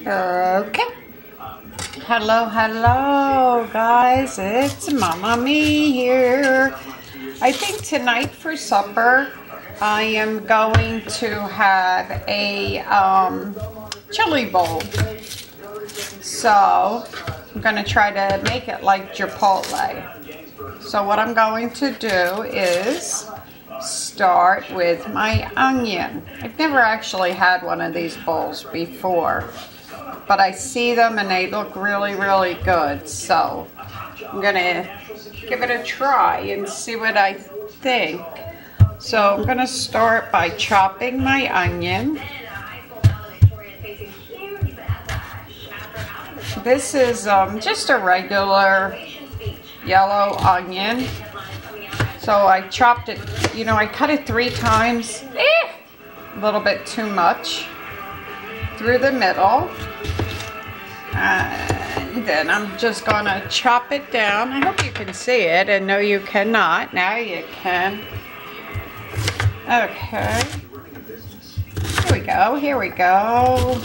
Okay. Hello, guys. It's Mama Me here. I think tonight for supper, I am going to have a chili bowl. So, I'm going to try to make it like Chipotle. So, what I'm going to do is start with my onion. I've never actually had one of these bowls before, but I see them and they look really, really good. So I'm gonna give it a try and see what I think. So I'm gonna start by chopping my onion. This is just a regular yellow onion. So I chopped it, you know, I cut it 3 times, a little bit too much, through the middle. And then I'm just gonna chop it down. I hope you can see it, and no you cannot. Now you can. Okay. Here we go.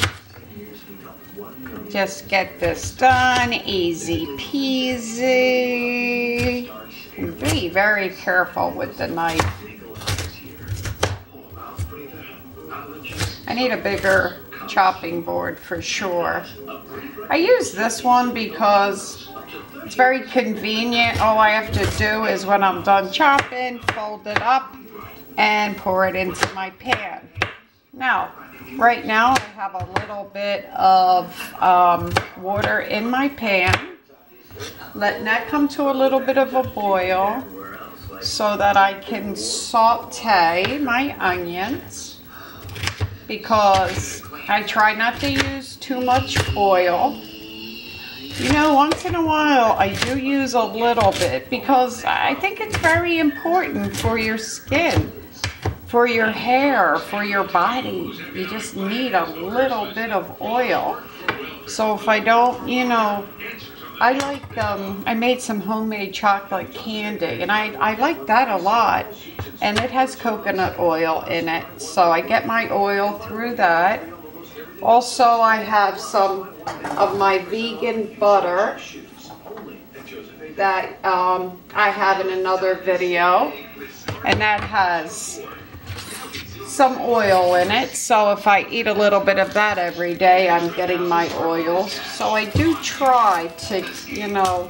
Just get this done, easy peasy. And be very careful with the knife. I need a bigger chopping board for sure. I use this one because it's very convenient. All I have to do is when I'm done chopping, fold it up and pour it into my pan. Now, right now I have a little bit of water in my pan. Letting that come to a little bit of a boil so that I can saute my onions, because I try not to use too much oil. You know, once in a while I do use a little bit because I think it's very important for your skin, for your hair, for your body. You just need a little bit of oil. So if I don't, you know, I like, I made some homemade chocolate candy, and I like that a lot, and it has coconut oil in it, so I get my oil through that. Also, I have some of my vegan butter that I have in another video, and that has some oil in it, so if I eat a little bit of that every day, I'm getting my oils. So I do try to, you know,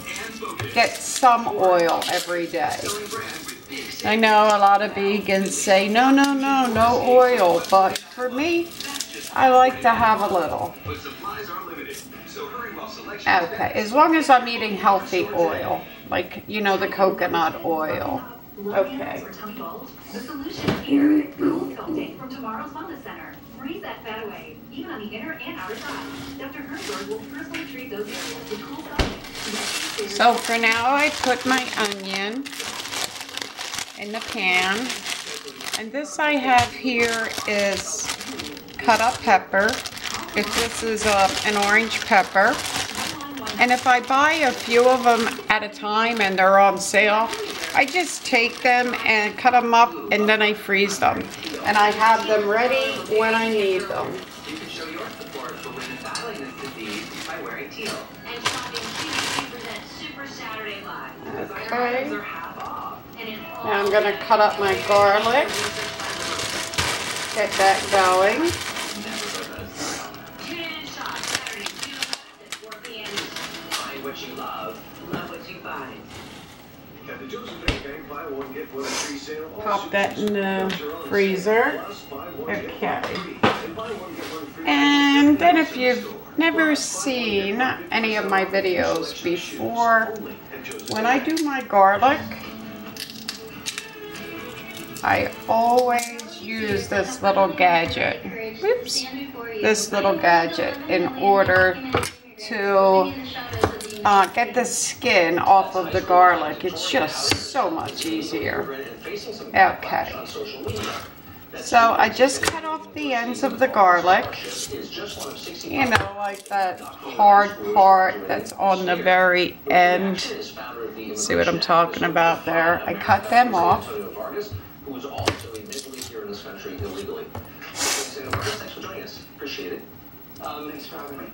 get some oil every day. I know a lot of vegans say, no oil, but for me, I like to have a little. Okay, as long as I'm eating healthy oil, like, you know, the coconut oil. Okay. The solution here is cool sculpting from tomorrow's wellness center. Freeze that fat away, even on the inner and outer thighs. Dr. Herberg will personally treat those areas with cool sculpting. So for now, I put my onion in the pan, and this I have here is cut up pepper. If this is an orange pepper, and if I buy a few of them at a time and they're on sale, I just take them and cut them up, and then I freeze them. And I have them ready when I need them. You can show your support for women battling this disease by wearing teal. And shopping CBC presents Super Saturday Live. Okay. Are half off. Now I'm going to cut up my garlic. Get that going. Tune in and shop Saturday, June 11th at 4 p.m. Find what you love what you find. Pop that in the freezer. Okay. And then if you've never seen any of my videos before, when I do my garlic, I always use this little gadget. Oops. This little gadget in order to get the skin off of the garlic. It's just so much easier. Okay. So I just cut off the ends of the garlic. You know, like that hard part that's on the very end. See what I'm talking about there? I cut them off. Thanks for having me.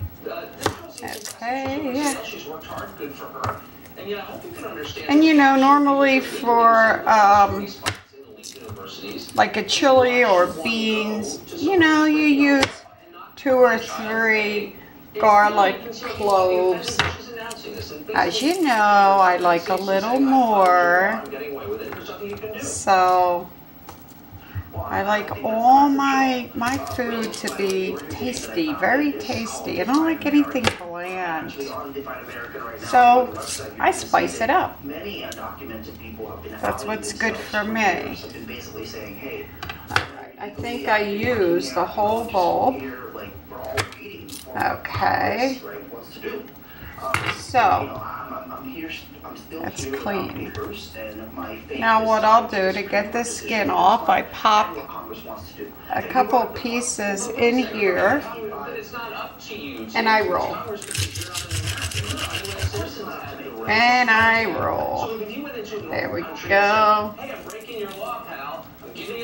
Okay. She's worked hard, good for her. And yet I hope you can understand. And you know, normally for like a chili or beans, you know, you use 2 or 3 garlic cloves. As you know, I like a little more. So I like all my food to be tasty, very tasty. I don't like anything bland. So I spice it up. That's what's good for me. Alright, I think I used the whole bowl. Okay. So that's clean. Now what I'll do to get the skin off, I pop a couple pieces in here and I roll. And I roll. There we go.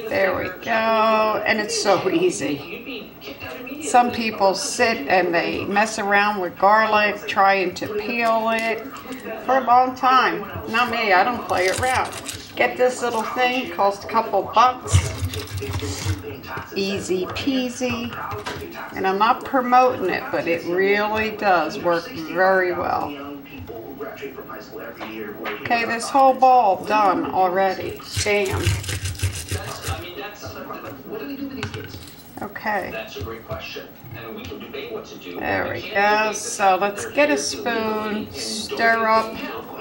There we go. And it's so easy. Some people sit and they mess around with garlic, trying to peel it for a long time. Not me, I don't play around. Get this little thing, cost a couple bucks. Easy peasy. And I'm not promoting it, but it really does work very well. Okay, this whole bowl done already. Bam. Okay. That's a great question. And we can debate what to do. There we go. So let's get a spoon, stir up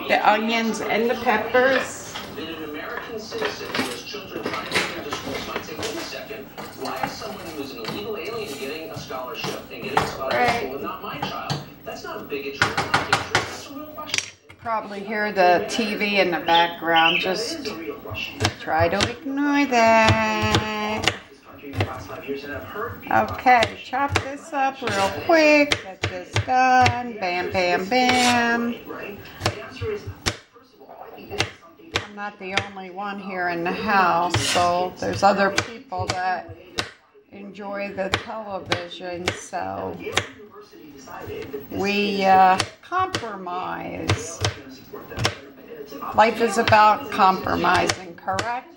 the onions and the peppers. Then an American citizen who has children trying to get into school might say, wait a second, why is someone who is an illegal alien getting a scholarship and getting a scholarship school and not my child? That's not bigotry. That's a real question. Probably hear the TV in the background. Just try to ignore that. Okay, chop this up real quick. Get this done. Bam, bam, bam. I'm not the only one here in the house, so there's other people that enjoy the television, so we compromise. Life is about compromising, correct?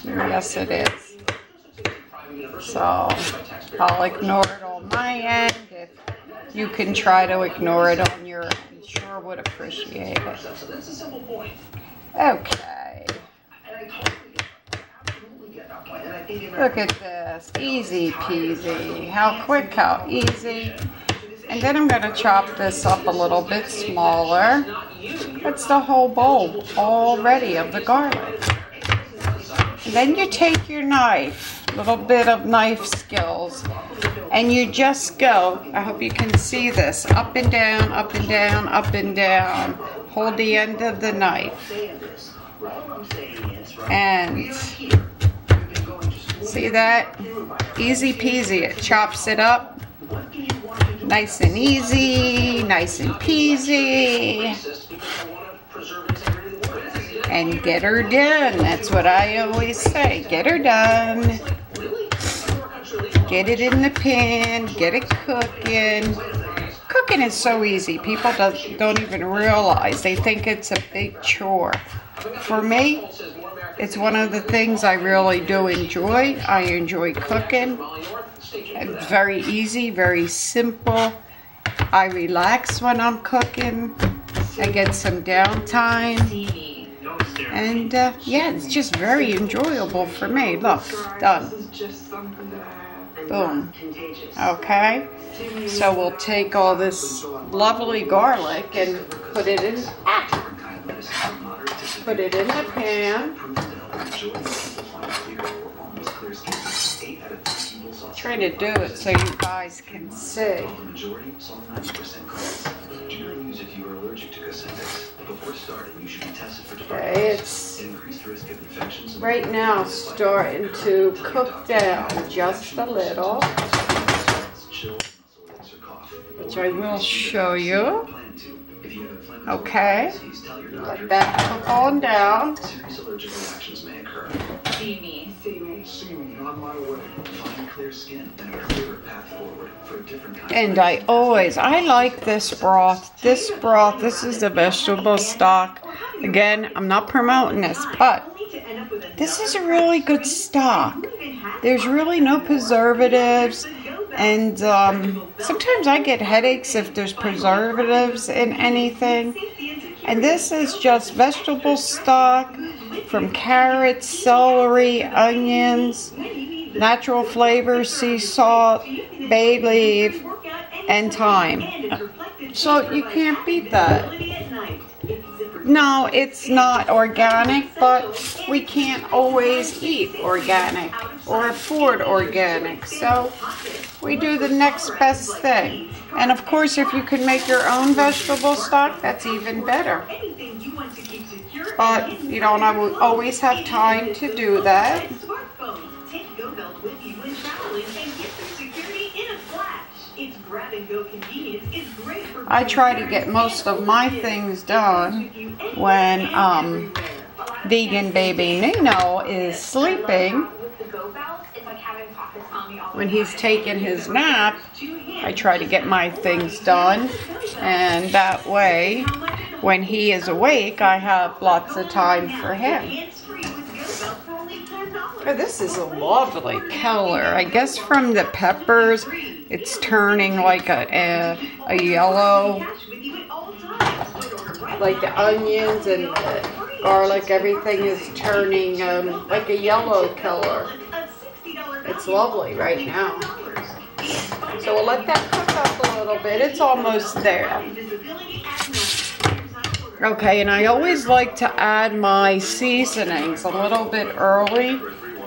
Yes, it is. So I'll ignore it on my end. If you can try to ignore it on your end, sure would appreciate it. Okay. Look at this. Easy peasy. How quick, how easy. And then I'm going to chop this up a little bit smaller. That's the whole bowl already of the garlic. And then you take your knife, a little bit of knife skills, and you just go, I hope you can see this, up and down, up and down, up and down. Hold the end of the knife. And see that? Easy peasy. It chops it up. Nice and easy, nice and peasy. And get her done. That's what I always say. Get her done. Get it in the pan. Get it cooking. Cooking is so easy. People don't even realize. They think it's a big chore. For me, it's one of the things I really do enjoy. I enjoy cooking. It's very easy, very simple. I relax when I'm cooking. I get some downtime. And yeah, it's just very enjoyable for me. Look, done. Boom. Okay. So we'll take all this lovely garlic and put it in. Put it in the pan. Trying to do it so you guys can see. Okay, it's right now starting to cook down just a little, which I will show you. Okay, let that cook on down. See me. On my way. Find And I like this broth. This is the vegetable stock. Again, I'm not promoting this, but this is a really good stock. There's really no preservatives, and sometimes I get headaches if there's preservatives in anything. And this is just vegetable stock from carrots, celery, onions, natural flavors, sea salt, bay leaf, and thyme. So you can't beat that. No, it's not organic, but we can't always eat organic or afford organic. So we do the next best thing. And of course, if you can make your own vegetable stock, that's even better. But you don't always have time to do that. I try to get most of my things done when vegan baby Nino is sleeping. When he's taking his nap, I try to get my things done, and that way when he is awake I have lots of time for him. Oh, this is a lovely color. I guess from the peppers it's turning like a yellow, like the onions and the garlic, everything is turning like a yellow color. It's lovely right now. So we'll let that cook up a little bit. It's almost there. Okay, and I always like to add my seasonings a little bit early,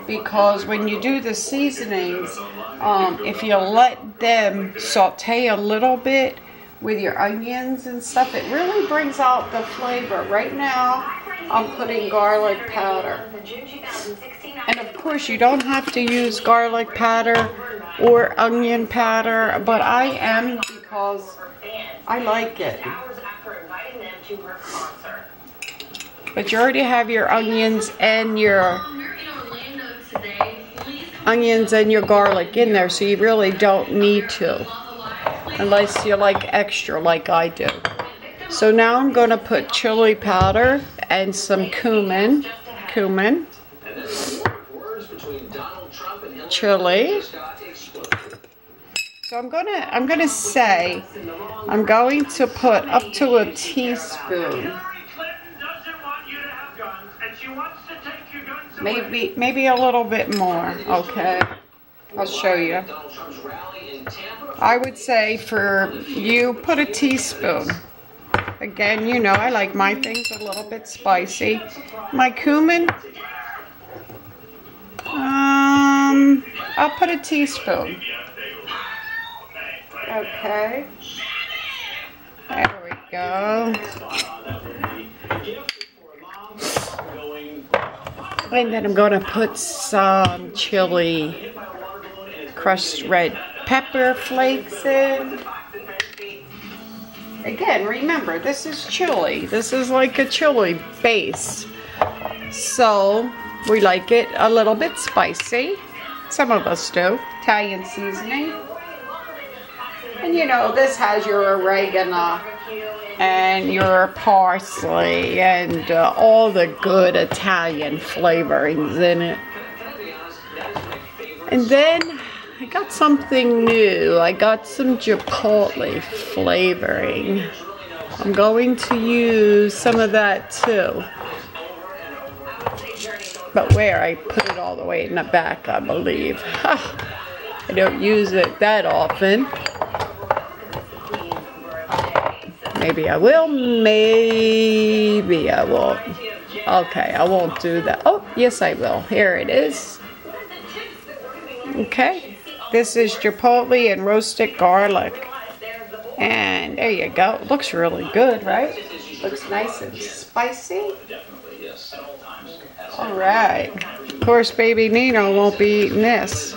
because when you do the seasonings, if you let them saute a little bit with your onions and stuff, it really brings out the flavor. Right now, I'm putting garlic powder. And of course, you don't have to use garlic powder or onion powder, but I am, because I like it. But you already have your onions and your garlic in there, so you really don't need to, unless you like extra like I do. So now I'm going to put chili powder and some cumin, chili. So I'm gonna say I'm going to put up to a teaspoon. Maybe a little bit more. Okay, I'll show you. I would say for you, put a teaspoon. Again, you know I like my things a little bit spicy. My cumin, I'll put a teaspoon. Okay, there we go. And then I'm going to put some chili, crushed red pepper flakes in. Again, remember, this is chili. This is like a chili base. So, we like it a little bit spicy. Some of us do. Italian seasoning. And you know, this has your oregano and your parsley and all the good Italian flavorings in it. And then I got something new. I got some chipotle flavoring. I'm going to use some of that too. But where? I put it all the way in the back, I believe. I don't use it that often. Maybe I will, maybe I won't. Okay, I won't do that. Oh, yes I will. Here it is. Okay, this is chipotle and roasted garlic. And there you go. It looks really good, right? Looks nice and spicy. Alright. Of course, baby Nino won't be eating this.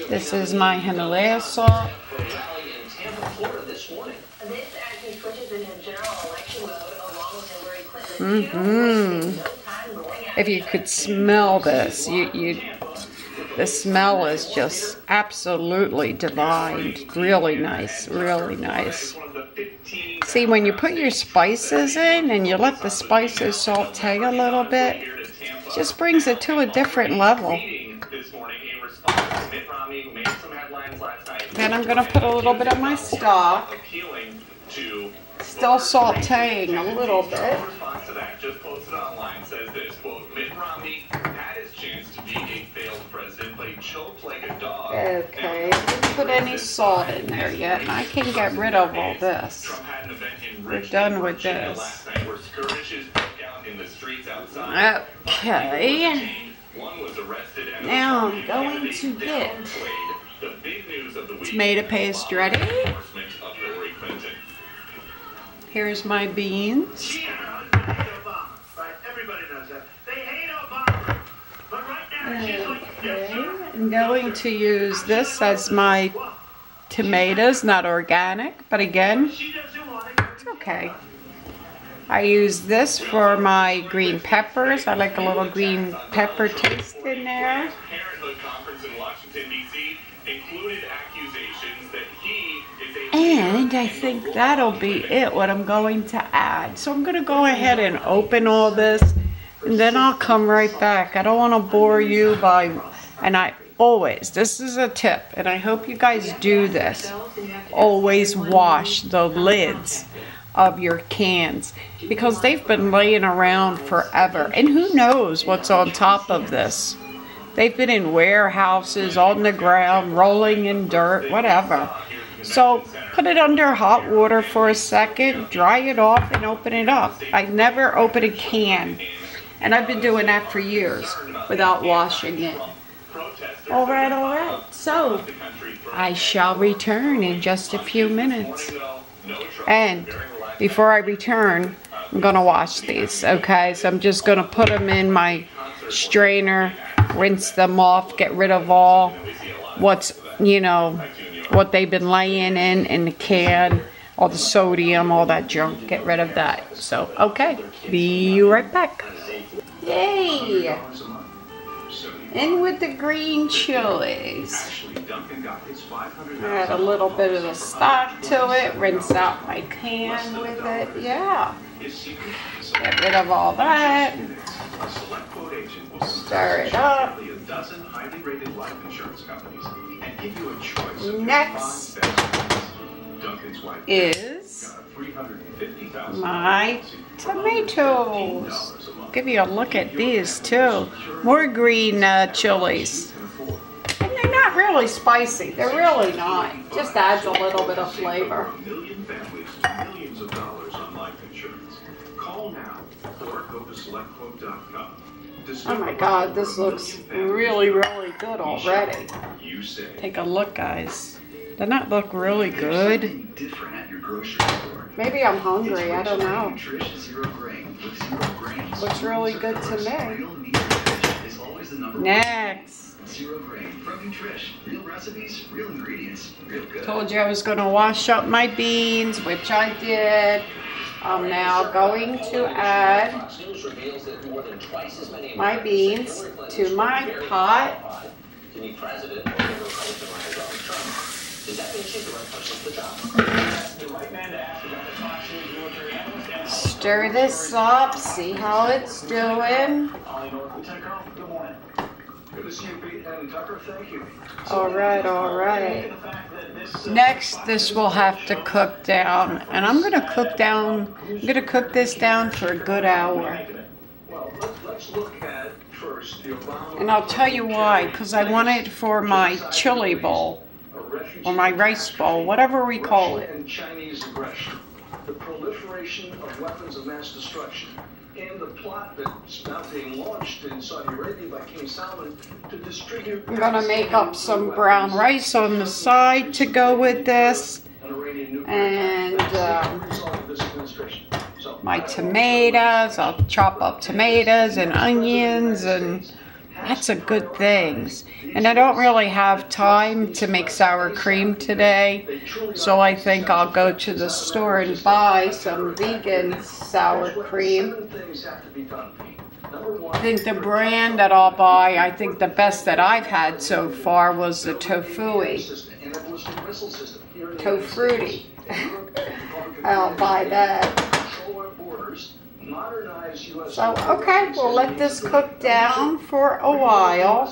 This is my Himalaya salt. If you could smell this, you'd The smell is just absolutely divine. Really nice, really nice. See, when you put your spices in and you let the spices saute a little bit, it just brings it to a different level. Then I'm going to put a little bit of my stock. Still sauteing a little bit. Okay, didn't put any salt in there yet, and I can get rid of all this. We're done with this. Okay. Now I'm going to get tomato paste ready. Here's my beans. Okay, I'm going to use this as my tomatoes, not organic, but again, it's okay. I use this for my green peppers. I like a little green pepper taste in there. And I think that'll be it, what I'm going to add. So I'm going to go ahead and open all this, and then I'll come right back. I don't want to bore you by, and I always, this is a tip, and I hope you guys do this, always wash the lids of your cans, because they've been laying around forever, and who knows what's on top of this. They've been in warehouses, on the ground, rolling in dirt, whatever. So put it under hot water for a second, dry it off, and open it up. I never open a can, and I've been doing that for years without washing it. All right. So I shall return in just a few minutes. And before I return, I'm going to wash these, okay? So I'm just going to put them in my strainer, rinse them off, get rid of all what's, you know, what they've been laying in the can, all the sodium, all that junk, get rid of that. So, okay, be right back. Yay! In with the green chilies. Add a little bit of the stock to it, rinse out my can with it, yeah. Get rid of all that. Stir it up. Next is my tomatoes. Give you a look at these too. More green chilies. And they're not really spicy. They're really not. Just adds a little bit of flavor. Oh my God, this looks really, really good already. Take a look, guys. Doesn't that look really good? Maybe I'm hungry, I don't know. Looks really good to me. Next. Told you I was going to wash up my beans, which I did. I'm now going to add my beans to my pot. Stir this up, see how it's doing. All right. Next, this will have to cook down, and I'm going to cook this down for a good hour. And I'll tell you why, because I want it for my chili bowl, or my rice bowl, whatever we call it. The proliferation of weapons of mass destruction and the plot that's now being launched in Saudi Arabia by King Salman to distribute. I'm going to make up some brown rice on the side to go with this, and my tomatoes. I'll chop up tomatoes and onions, and that's a good thing. And I don't really have time to make sour cream today, so I think I'll go to the store and buy some vegan sour cream. I think the brand that I'll buy, I think the best that I've had so far was the Tofui. Tofruity. I'll buy that. So, okay, we'll let this cook down for a while.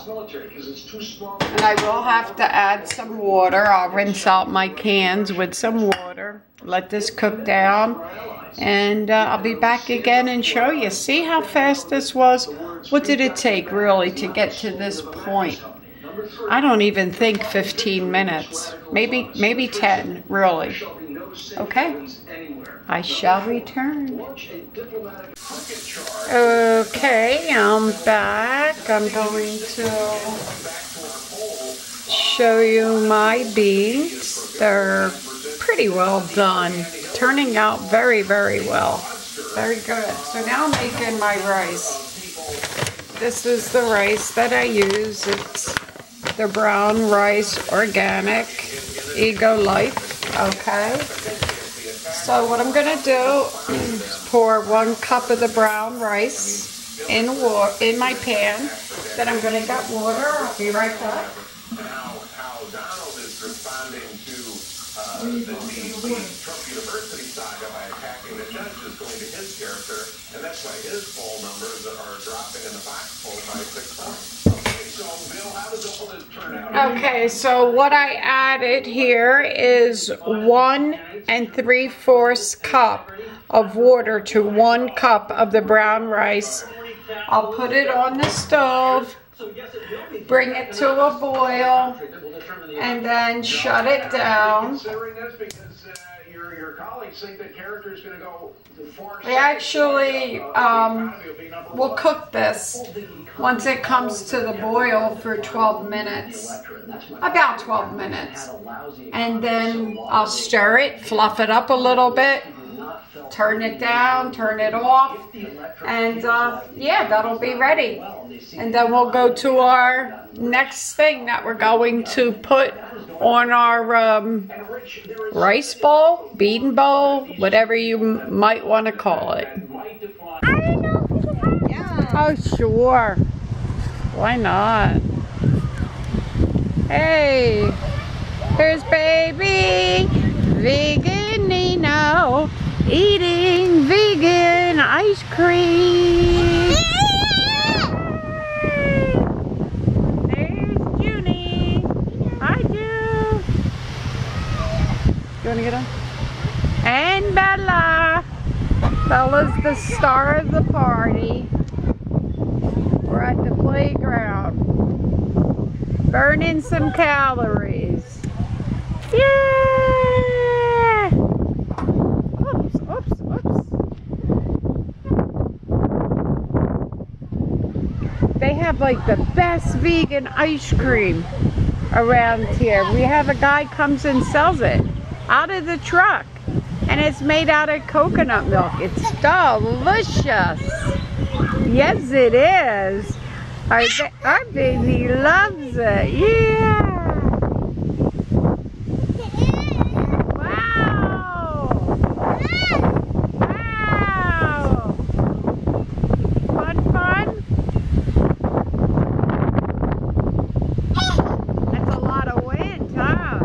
And I will have to add some water. I'll rinse out my cans with some water. Let this cook down. And I'll be back again and show you. See how fast this was? What did it take, really, to get to this point? I don't even think 15 minutes. Maybe 10, really. Okay. I shall return. Okay, I'm back. I'm going to show you my beans. They're pretty well done. Turning out very, very well. Very good. So now I'm making my rice. This is the rice that I use. It's the brown rice, organic, Ego Life. Okay. So what I'm going to do is pour 1 cup of the brown rice in my pan. Then I'm going to get water. I'll be right back. How Donald is responding to the Trump University saga by attacking the judge is going to his character, and that's why his poll numbers are dropping in the Fox poll by 6 points. Okay, so Bill, how does all this turn out? Okay, so what I added here is 1 3/4 cup of water to 1 cup of the brown rice. I'll put it on the stove, bring it to a boil, and then shut it down. I actually will cook this once it comes to the boil for 12 minutes, about 12 minutes. And then I'll stir it, fluff it up a little bit, turn it down, turn it off, and yeah, that'll be ready. And then we'll go to our next thing that we're going to put on our rice bowl, bean bowl, whatever you might want to call it. Oh, sure. Why not? Hey, here's baby Veganino eating vegan ice cream. There's Junie. Hi, Ju. You want to get on? And Bella. Bella's the star of the party. We're at the playground, burning some calories. Yeah! Oops, oops, oops. They have like the best vegan ice cream around here. We have a guy comes and sells it out of the truck, and it's made out of coconut milk. It's delicious. Yes, it is. Our baby loves it. Yeah. Wow. Wow. Fun, fun. That's a lot of wind, huh?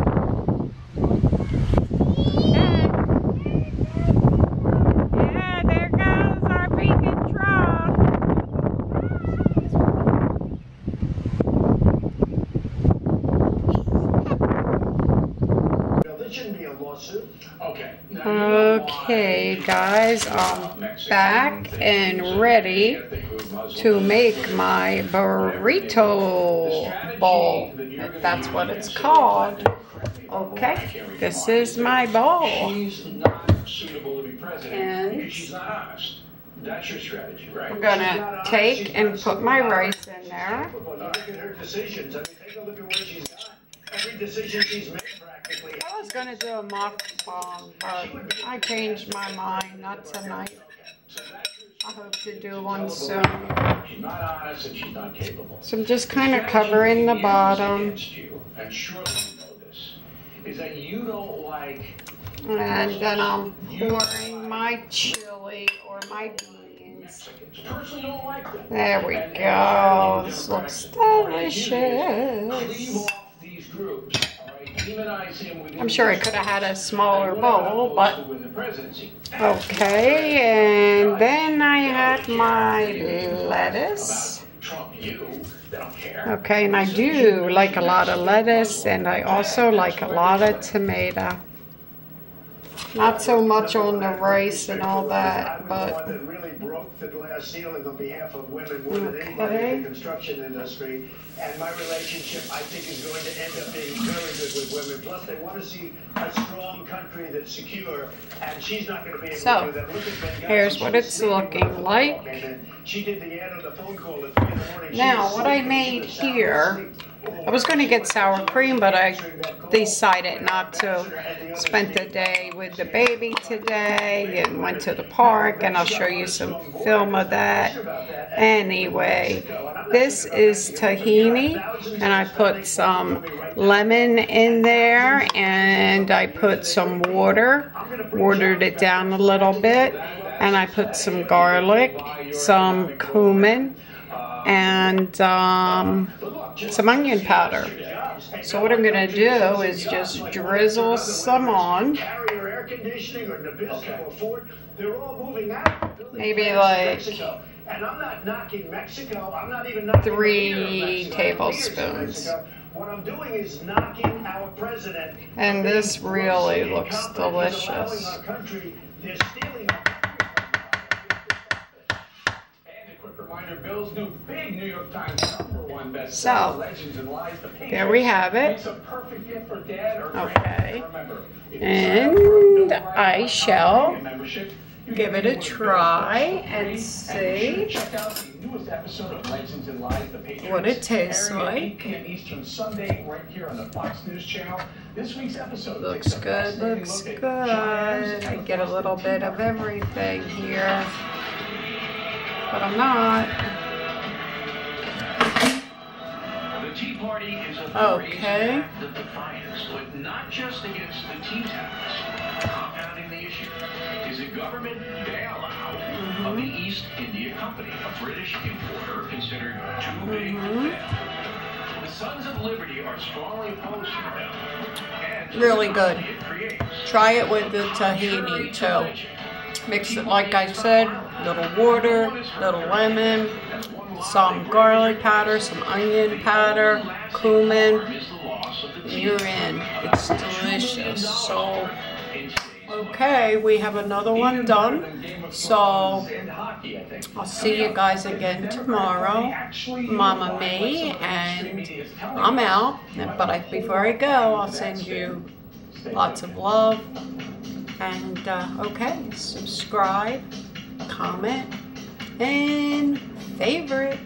Yeah, there goes our vegan truck. Okay, guys, I'm back and ready to make my burrito bowl, if that's what it's called. Okay, this is my bowl. And I'm gonna take and put my rice in there. I was going to do a mukbang, but I changed my mind, not tonight. I hope to do one soon. So I'm just kind of covering the bottom. And then I'm pouring my chili or my beans lettuce. There we go. This looks delicious. I'm sure I could have had a smaller bowl, but okay. And then I had my lettuce. Okay, and I do like a lot of lettuce, and I also like a lot of tomato. Not so much on the rice and all that, but okay. Construction industry, and my relationship, I think, is going to end up being very good with women. Plus, they want to see a strong country that's secure, and she's not going to be able to do that. Look at Benghazi. Here's what it's looking like. She did the ad on the phone call at 3 in the morning. Now, what I made here, I was going to get sour cream, but I decided not to. Spent the day with the baby today and went to the park, and I'll show you some film of that. Anyway, this is tahini, and I put some lemon in there, and I put some watered it down a little bit, and I put some garlic, some cumin, and some onion powder. So what I'm going to do is just drizzle some on. Maybe like 3 tablespoons. And this really looks delicious. So, there we have it. Okay. And I shall give it a try and see what it tastes like. Looks good, looks good. I get a little bit of everything here, but I'm not. Okay. But not just against the tea tax. Compounding the issue is a government bailout of the East India Company, a British importer considered too big to fail. The Sons of Liberty are strongly opposed to the bill. Really good. Try it with the tahini too. Mix it like I said, little water, little lemon, some garlic powder, some onion powder, cumin. You're in. It's delicious. So, okay, we have another one done. So, I'll see you guys again tomorrow. Mama May, and I'm out. But before I go, I'll send you lots of love. And, okay, subscribe, comment, and favorite.